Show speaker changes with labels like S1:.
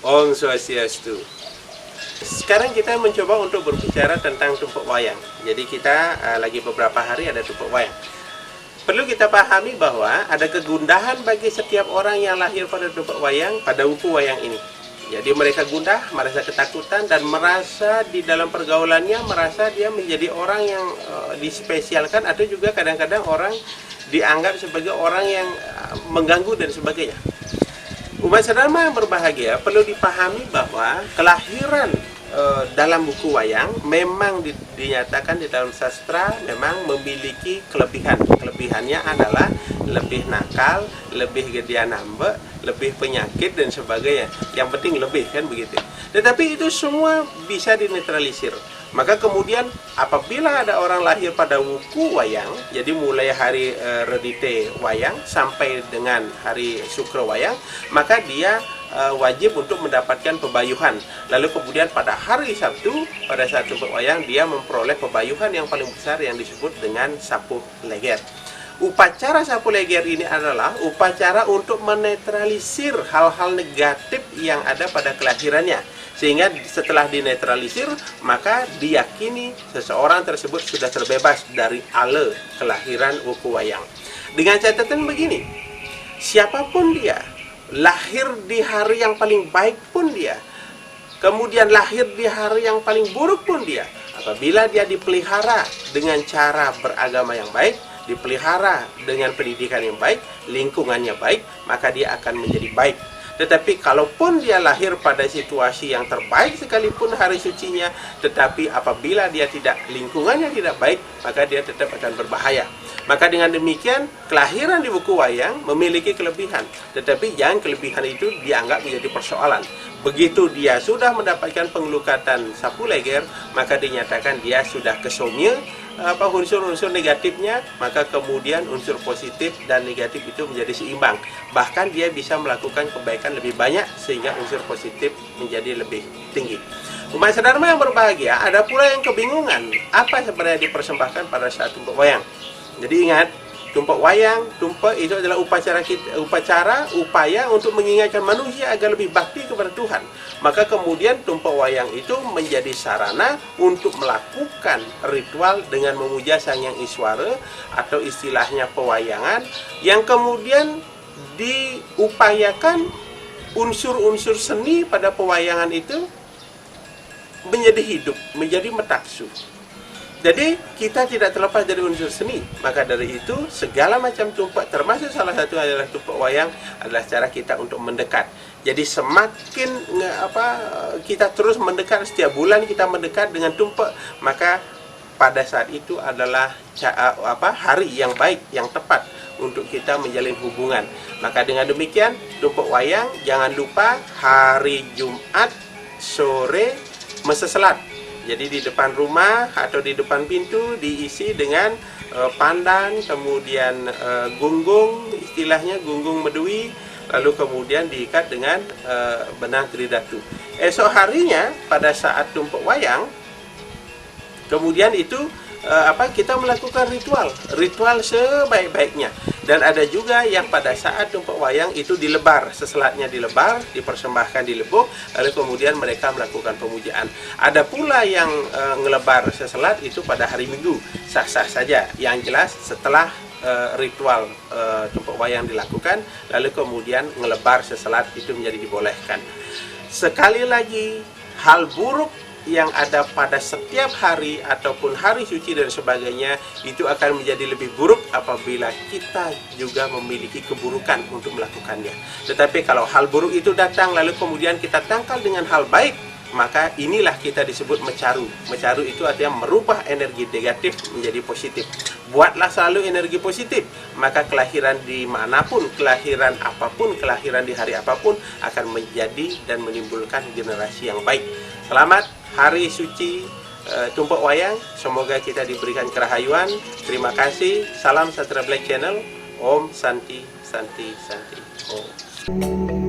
S1: Om Swastiastu. Sekarang kita mencoba untuk berbicara tentang tumpeng wayang. Jadi kita lagi beberapa hari ada tumpeng wayang. Perlu kita pahami bahwa ada kegundahan bagi setiap orang yang lahir pada tumpeng wayang, pada wuku wayang ini. Jadi mereka gundah, merasa ketakutan, dan merasa di dalam pergaulannya, merasa dia menjadi orang yang dispesialkan, atau juga kadang-kadang orang dianggap sebagai orang yang mengganggu dan sebagainya. Umat sedama yang berbahagia, perlu dipahami bahwa kelahiran dalam buku wayang memang dinyatakan di dalam sastra memang memiliki kelebihan. Kelebihannya adalah lebih nakal, lebih gedean nambah, lebih penyakit dan sebagainya. Yang penting lebih, kan begitu. Tetapi itu semua bisa dinetralisir. Maka kemudian apabila ada orang lahir pada wuku wayang, jadi mulai hari Redite wayang sampai dengan hari Sukra wayang, maka dia wajib untuk mendapatkan pebayuhan. Lalu kemudian pada hari Sabtu, pada saat tumpeng wayang, dia memperoleh pebayuhan yang paling besar yang disebut dengan sapu leger. Upacara sapu leger ini adalah upacara untuk menetralisir hal-hal negatif yang ada pada kelahirannya. Sehingga setelah dinetralisir, maka diyakini seseorang tersebut sudah terbebas dari ale kelahiran wuku wayang. Dengan catatan begini, siapapun dia, lahir di hari yang paling baik pun dia, kemudian lahir di hari yang paling buruk pun dia, apabila dia dipelihara dengan cara beragama yang baik, dipelihara dengan pendidikan yang baik, lingkungannya baik, maka dia akan menjadi baik. Tetapi kalaupun dia lahir pada situasi yang terbaik sekalipun hari sucinya, tetapi apabila dia tidak, lingkungannya tidak baik, maka dia tetap akan berbahaya. Maka dengan demikian, kelahiran di buku wayang memiliki kelebihan. Tetapi jangan kelebihan itu dianggap menjadi persoalan. Begitu dia sudah mendapatkan pengelukatan sapu leger, maka dinyatakan dia sudah kesomya, unsur-unsur negatifnya, maka kemudian unsur positif dan negatif itu menjadi seimbang. Bahkan dia bisa melakukan kebaikan lebih banyak sehingga unsur positif menjadi lebih tinggi. Umat sedharma yang berbahagia, ada pula yang kebingungan apa sebenarnya dipersembahkan pada saat tumpeng wayang. Jadi ingat, tumpeng wayang, tumpeng itu adalah upaya untuk mengingatkan manusia agar lebih bakti kepada Tuhan. Maka kemudian tumpeng wayang itu menjadi sarana untuk melakukan ritual dengan memuja Sang Hyang Iswara, atau istilahnya pewayangan, yang kemudian diupayakan unsur-unsur seni pada pewayangan itu menjadi hidup, menjadi metaksu. Jadi kita tidak terlepas dari unsur seni. Maka dari itu segala macam tumpeng, termasuk salah satu adalah tumpeng wayang, adalah cara kita untuk mendekat. Jadi semakin kita terus mendekat, setiap bulan kita mendekat dengan tumpeng, maka pada saat itu adalah hari yang baik, yang tepat untuk kita menjalin hubungan. Maka dengan demikian, tumpeng wayang jangan lupa hari Jumat sore masa selat. Jadi di depan rumah atau di depan pintu diisi dengan pandan, kemudian gunggung, istilahnya gunggung medui, lalu kemudian diikat dengan benang tridatu. Esok harinya pada saat tumpeng wayang, kemudian itu kita melakukan ritual sebaik-baiknya. Dan ada juga yang pada saat tumpeng wayang itu dilebar, seselatnya dilebar, dipersembahkan di lebok, lalu kemudian mereka melakukan pemujaan. Ada pula yang ngelebar seselat itu pada hari Minggu, sah-sah saja. Yang jelas setelah ritual tumpeng wayang dilakukan, lalu kemudian ngelebar seselat itu menjadi dibolehkan. Sekali lagi, hal buruk yang ada pada setiap hari ataupun hari suci dan sebagainya itu akan menjadi lebih buruk apabila kita juga memiliki keburukan untuk melakukannya. Tetapi kalau hal buruk itu datang lalu kemudian kita tangkal dengan hal baik, maka inilah kita disebut mecaru. Mecaru itu artinya merubah energi negatif menjadi positif. Buatlah selalu energi positif, maka kelahiran dimanapun, kelahiran apapun, kelahiran di hari apapun akan menjadi dan menimbulkan generasi yang baik. Selamat Hari Suci tumpeng wayang. Semoga kita diberikan kerahayuan. Terima kasih. Salam Sastra Black Channel. Om Santi Santi Santi Om.